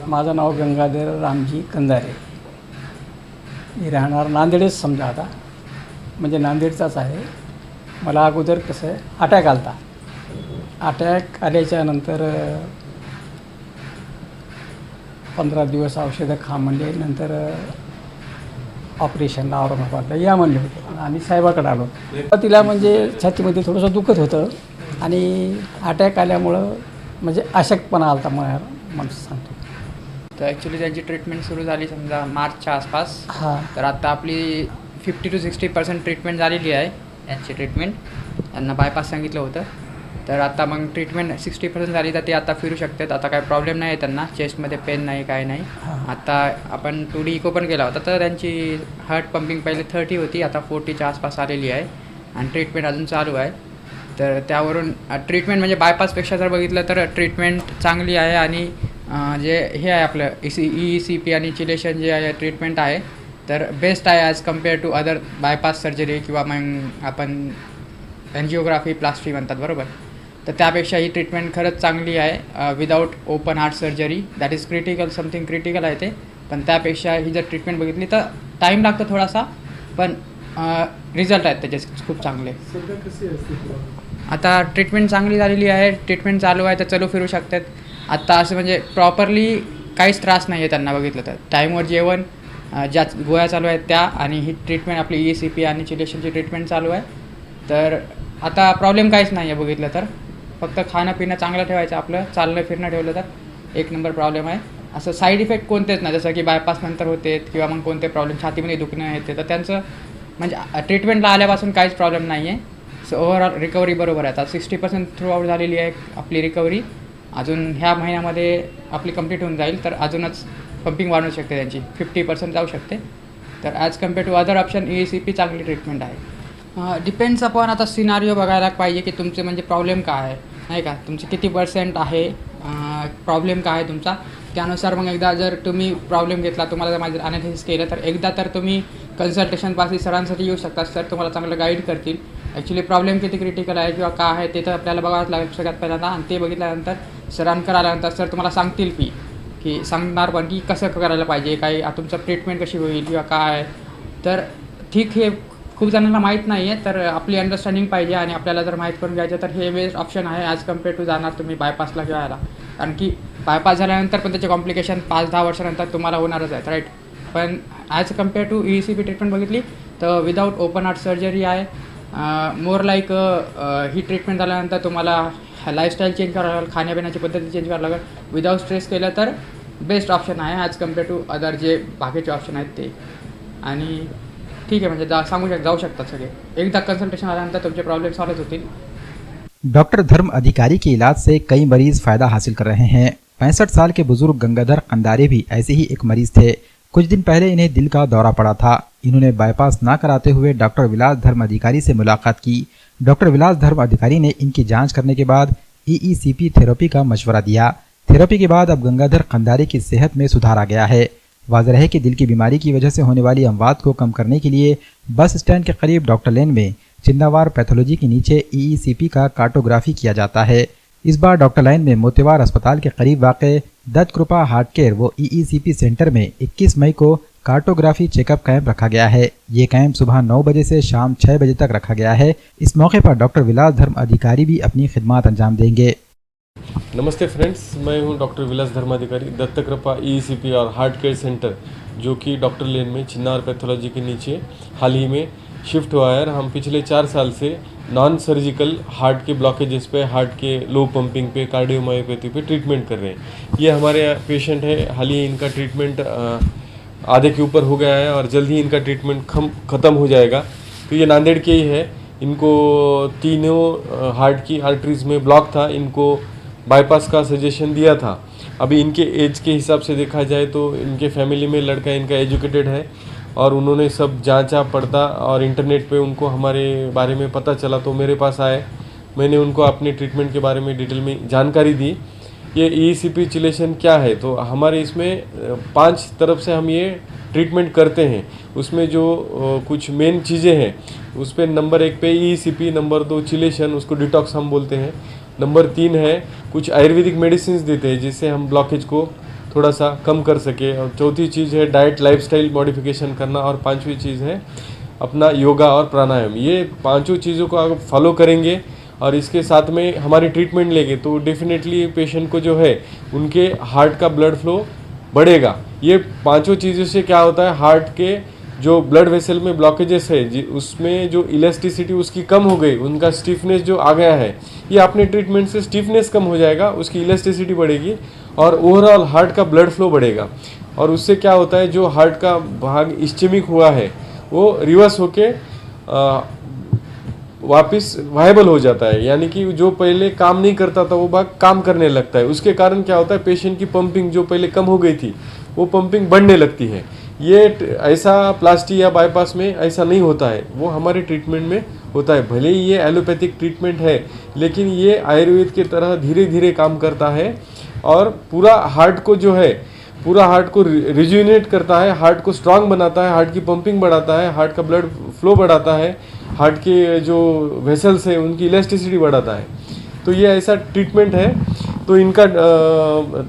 माझं नाव गंगाधर रामजी कंदारे. मी राहणार नांदेडच समजा आता, म्हणजे नांदेडचाच आहे. मला अगोदर कसं आहे अटॅक आलता. अटॅक आल्याच्यानंतर 15 दिवस औषधं खा म्हणले. नंतर ऑपरेशनला औरंगाबादला या म्हणले होते. आम्ही साहेबाकडे आलो. तिला म्हणजे छातीमध्ये थोडंसं दुखत होतं आणि अटॅक आल्यामुळं म्हणजे अशक्तपणा आलता मला सांगतो. तर ॲक्च्युली त्यांची ट्रीटमेंट सुरू झाली समजा मार्चच्या आसपास. हां, तर आता आपली 50 to 60% ट्रीटमेंट झालेली आहे यांची ट्रीटमेंट. यांना बायपास सांगितलं होतं. तर आता मग ट्रीटमेंट 60% झाली तर ते आता फिरू शकतात. आता काही प्रॉब्लेम नाही आहे त्यांना, चेस्टमध्ये पेन नाही, काय नाही. आता आपण 2D इको पण केला होता. तर त्यांची हार्ट पंपिंग पहिले 30 होती, आता 40च्या आसपास आलेली आहे आणि ट्रीटमेंट अजून चालू आहे. तर त्यावरून ट्रीटमेंट म्हणजे बायपासपेक्षा जर बघितलं तर ट्रीटमेंट चांगली आहे. आणि जे हे आहे आपलं ECP आणि चिलेशन जे आहे ट्रीटमेंट आहे तर बेस्ट आहे as compared to other bypass surgery किंवा मग आपण एन्जिओग्राफी प्लास्टी म्हणतात बरोबर. तर त्यापेक्षा ही ट्रीटमेंट खरंच चांगली आहे without open heart surgery. That is critical, something critical आहे ते. पण त्यापेक्षा ही जर ट्रीटमेंट बघितली तर टाईम लागतो थोडासा, पण रिझल्ट आहेत त्याचे खूप चांगले. आता ट्रीटमेंट चांगली झालेली आहे, ट्रीटमेंट चालू आहे, तर चलू फिरू शकतात. आत्ता असं म्हणजे प्रॉपरली काहीच त्रास नाही आहे त्यांना बघितलं तर. टाईमवर जेवण, ज्या गोळ्या चालू आहेत त्या, आणि ही ट्रीटमेंट आपली ECP आणि चिलेशनची ट्रीटमेंट चालू आहे. तर आता प्रॉब्लेम काहीच नाही आहे बघितलं तर. फक्त खाणं पिणं चांगलं ठेवायचं, आपलं चालणं फिरणं ठेवलं तर एक नंबर प्रॉब्लेम आहे. असं साईड इफेक्ट कोणतेच नाही, जसं की बायपास नंतर होते किंवा मग कोणते प्रॉब्लेम छातीमध्ये दुखणं येते. तर त्यांचं म्हणजे ट्रीटमेंटला आल्यापासून काहीच प्रॉब्लेम नाही आहे. सो ओव्हरऑल रिकव्हरी बरोबर आहे. आता 60% थ्रू आउट झालेली आहे आपली रिकव्हरी. अजून ह्या महिन्यामध्ये आपली कंप्लीट होऊन जाईल, तर अजूनच पंपिंग वाढू शकते त्यांची, 50% जाऊ शकते. तर as compared to other option ECP चांगली ट्रीटमेंट आहे. डिपेंड्स अपॉन आता सिनारिओ बघायला पाहिजे की तुमचे म्हणजे प्रॉब्लेम काय आहे, नाही का, तुमचे किती % आहे प्रॉब्लेम काय आहे तुमचा. त्यानुसार मग एकदा जर तुम्ही प्रॉब्लेम घेतला, तुम्हाला जर माझं अनालिसिस केलं, तर एकदा तर तुम्ही कन्सल्टेशनपासून सरांसाठी येऊ शकता. सर तुम्हाला चांगलं गाईड करतील. ॲक्च्युली प्रॉब्लेम किती क्रिटिकल आहे किंवा काय आहे ते तर आपल्याला बघावंच लागेल सगळ्यात पहिल्यांदा. आणि ते बघितल्यानंतर सरांकडे आल्यानंतर सर तुम्हाला सांगतील की सांगणार पण की कसं करायला पाहिजे, काही तुमचं ट्रीटमेंट कशी होईल किंवा काय आहे. तर ठीक, हे खूप जणांना माहीत नाही आहे, तर आपली अंडरस्टँडिंग पाहिजे. आणि आपल्याला जर माहीत करून घ्यायचं तर हे बेस्ट ऑप्शन आहे ॲज कम्पेअर टू जाणार तुम्ही बायपासला किंवा याला. कारण की बायपास झाल्यानंतर पण त्याचे कॉम्प्लिकेशन 5-10 वर्षानंतर तुम्हाला होणारच आहेत, राईट. पण as compared to ECP treatment बघितली तर विदाऊट ओपन हार्ट सर्जरी आहे. मोर लाईक ही ट्रीटमेंट झाल्यानंतर तुम्हाला लाईफस्टाईल चेंज करावं लागेल, खाण्यापिण्याची पद्धती चेंज करावं लागेल. विदाऊट स्ट्रेस केलं तर बेस्ट ऑप्शन आहे ॲज कम्पेअर टू अदर जे बाकीचे ऑप्शन आहेत ते. आणि ठीक आहे, म्हणजे जाऊ शकतात सगळे. एकदा कन्सल्टेशन आल्यानंतर तुमचे प्रॉब्लेम सॉल्व होतील. डॉक्टर धर्म अधिकारी के इलाज से कई मरीज फायदा हासिल कर रहे हैं। 65 साल के बुजुर्ग गंगाधर कंदारे भी ऐसे ही एक मरीज थे। कुछ दिन पहले इन्हें दिल का दौरा पड़ा था। इन्होंने बाईपास ना कराते हुए डॉक्टर विलास धर्म अधिकारी से मुलाकात की। डॉक्टर विलास धर्म अधिकारी ने इनकी जांच करने के बाद ECP थेरेपी का मशवरा दिया। थेरेपी के बाद अब गंगाधर कंदारे की सेहत में सुधार आ गया है। वाज़ेह है कि दिल की बीमारी की वजह से होने वाली अमवात को कम करने के लिए बस स्टैंड के करीब डॉक्टर लेन में चिंदावार पैथोलॉजी के नीचे ECP का कार्टोग्राफी किया जाता है। इस बार डॉक्टर लाइन में मोतीवार अस्पताल के करीब वाक़ दत्त कृपा हार्ट केयर व ECP सेंटर में 21 मई को कार्टोग्राफी चेकअप कैंप रखा गया है। ये कैंप सुबह 9 बजे से शाम 6 बजे तक रखा गया है। इस मौके पर डॉक्टर विलास धर्म अधिकारी भी अपनी खिदमत अंजाम देंगे। नमस्ते फ्रेंड्स, मैं हूं डॉक्टर विलास धर्म अधिकारी, दत्त कृपा ECP और हार्ट केयर सेंटर जो कि डॉक्टर लेन में चिन्नार पैथोलॉजी के नीचे हाल ही में शिफ्ट हुआ है। हम पिछले 4 साल से नॉन सर्जिकल हार्ट के ब्लॉकेजेस पे, हार्ट के लो पंपिंग पे, कार्डियोमायोपैथी पे ट्रीटमेंट कर रहे हैं। ये हमारे पेशेंट है, हाल ही इनका ट्रीटमेंट आधे के ऊपर हो गया है और जल्द ही इनका ट्रीटमेंट ख़त्म हो जाएगा। तो ये नांदेड़ के ही है। इनको तीनों हार्ट की आर्टरीज में ब्लॉक था, इनको बाईपास का सजेशन दिया था। अभी इनके एज के हिसाब से देखा जाए तो इनके फैमिली में लड़का इनका एजुकेटेड है और उन्होंने सब जांचा पड़ता और इंटरनेट पे उनको हमारे बारे में पता चला तो मेरे पास आए। मैंने उनको अपने ट्रीटमेंट के बारे में डिटेल में जानकारी दी। ये ECP चिलेशन क्या है, तो हमारे इसमें 5 तरफ से हम ये ट्रीटमेंट करते हैं। उसमें जो कुछ मेन चीज़ें हैं उस पर नंबर 1 पे ECP, नंबर 2 चिलेशन, उसको डिटॉक्स हम बोलते हैं। नंबर 3 है कुछ आयुर्वेदिक मेडिसिन देते हैं जिससे हम ब्लॉकेज को थोड़ा सा कम कर सके। और चौथी चीज़ है डाइट लाइफस्टाइल मॉडिफिकेशन करना, और पांचवी चीज़ है अपना योगा और प्राणायाम। ये पांचों चीज़ों को अगर फॉलो करेंगे और इसके साथ में हमारी ट्रीटमेंट लेंगे तो डेफिनेटली पेशेंट को जो है उनके हार्ट का ब्लड फ्लो बढ़ेगा। ये पांचों चीज़ों से क्या होता है, हार्ट के जो ब्लड वेसल में ब्लॉकेजेस है उसमें जो इलास्टिसिटी उसकी कम हो गई, उनका स्टिफनेस जो आ गया है, ये अपने ट्रीटमेंट से स्टिफनेस कम हो जाएगा, उसकी इलास्टिसिटी बढ़ेगी और ओवरऑल हार्ट का ब्लड फ्लो बढ़ेगा। और उससे क्या होता है, जो हार्ट का भाग इस्चेमिक हुआ है वो रिवर्स होके वापस वायबल हो जाता है, यानी कि जो पहले काम नहीं करता था वो भाग काम करने लगता है। उसके कारण क्या होता है, पेशेंट की पंपिंग जो पहले कम हो गई थी वो पंपिंग बढ़ने लगती है। ये ऐसा प्लास्टी या बाईपास में ऐसा नहीं होता है, वो हमारे ट्रीटमेंट में होता है। भले ही ये एलोपैथिक ट्रीटमेंट है लेकिन ये आयुर्वेद की तरह धीरे धीरे काम करता है और पूरा हार्ट को जो है, पूरा हार्ट को रिजुनेट करता है, हार्ट को स्ट्रांग बनाता है, हार्ट की पंपिंग बढ़ाता है, हार्ट का ब्लड फ्लो बढ़ाता है, हार्ट के जो वेसल्स है उनकी इलास्टिसिटी बढ़ाता है। तो ये ऐसा ट्रीटमेंट है। तो इनका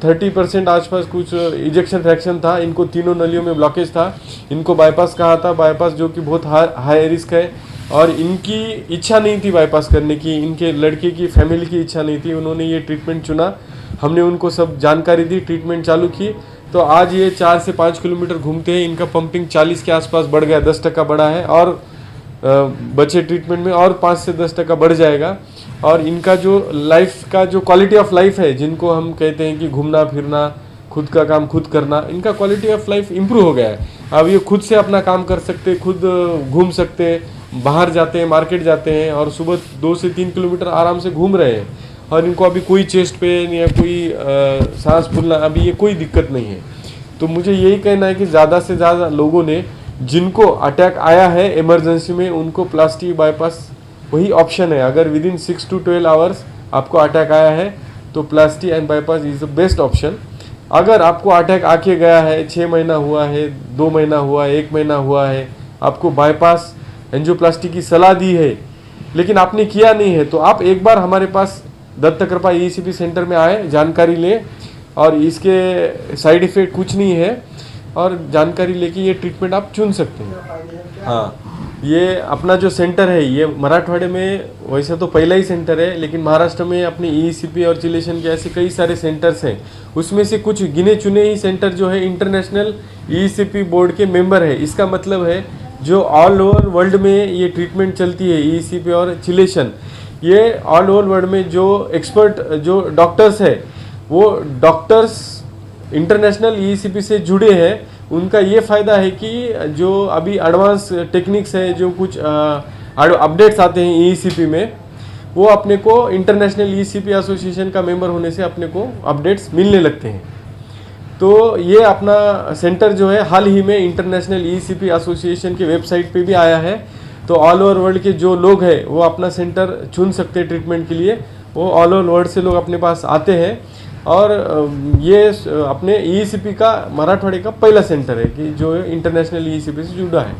30% आसपास कुछ इजेक्शन फ्रैक्शन था, इनको तीनों नलियों में ब्लॉकेज था, इनको बाईपास कहा था, बाईपास जो कि बहुत हाई रिस्क है और इनकी इच्छा नहीं थी बाईपास करने की, इनके लड़के की फैमिली की इच्छा नहीं थी, उन्होंने ये ट्रीटमेंट चुना। हमने उनको सब जानकारी दी, ट्रीटमेंट चालू की, तो आज ये 4 से 5 किलोमीटर घूमते हैं। इनका पंपिंग 40 के आसपास बढ़ गया, 10% बढ़ा है और बचे ट्रीटमेंट में और 5 से 10% बढ़ जाएगा। और इनका जो लाइफ का जो क्वालिटी ऑफ लाइफ है, जिनको हम कहते हैं कि घूमना फिरना, खुद का काम खुद करना, इनका क्वालिटी ऑफ लाइफ इम्प्रूव हो गया है। अब ये खुद से अपना काम कर सकते, खुद घूम सकते, बाहर जाते हैं, मार्केट जाते हैं और सुबह 2 से 3 किलोमीटर आराम से घूम रहे हैं। और इनको अभी कोई चेस्ट पेन या कोई सांस फूलना, अभी ये कोई दिक्कत नहीं है। तो मुझे यही कहना है कि ज़्यादा से ज़्यादा लोगों ने, जिनको अटैक आया है इमरजेंसी में, उनको प्लास्टी बाईपास वही ऑप्शन है। अगर विदिन 6 to 12 आवर्स आपको अटैक आया है तो plasty and bypass is the best option. अगर आपको अटैक आके गया है, 6 महीना हुआ है, 2 महीना हुआ है, 1 महीना हुआ है, आपको बाईपास एंजियोप्लास्टी की सलाह दी है लेकिन आपने किया नहीं है, तो आप एक बार हमारे पास दत्तकृपा ECP सेंटर में आए, जानकारी लें। और इसके साइड इफ़ेक्ट कुछ नहीं है और जानकारी लेके ये ट्रीटमेंट आप चुन सकते हैं। हाँ, ये अपना जो सेंटर है ये मराठवाड़े में वैसे तो पहला ही सेंटर है, लेकिन महाराष्ट्र में अपने ECP और चिलेशन के ऐसे कई सारे सेंटर्स हैं। उसमें से कुछ गिने चुने ही सेंटर जो है इंटरनेशनल ECP बोर्ड के मेंबर है। इसका मतलब है जो ऑल ओवर वर्ल्ड में ये ट्रीटमेंट चलती है, ECP और चिलेशन, ये ऑल ओवर वर्ल्ड में जो एक्सपर्ट जो डॉक्टर्स है, वो डॉक्टर्स इंटरनेशनल ECP से जुड़े हैं। उनका ये फ़ायदा है कि जो अभी एडवांस टेक्निक्स है, जो कुछ अपडेट्स आते हैं ECP में, वो अपने को इंटरनेशनल ECP एसोसिएशन का मेंबर होने से अपने को अपडेट्स मिलने लगते हैं। तो ये अपना सेंटर जो है हाल ही में इंटरनेशनल ECP एसोसिएशन के वेबसाइट पे भी आया है। तो ऑल ओवर वर्ल्ड के जो लोग हैं वो अपना सेंटर चुन सकते हैं ट्रीटमेंट के लिए। वो ऑल ओवर वर्ल्ड से लोग अपने पास आते हैं और ये अपने ECP का मराठवाड़े का पहला सेंटर है कि जो इंटरनेशनल ECP से जुड़ा है।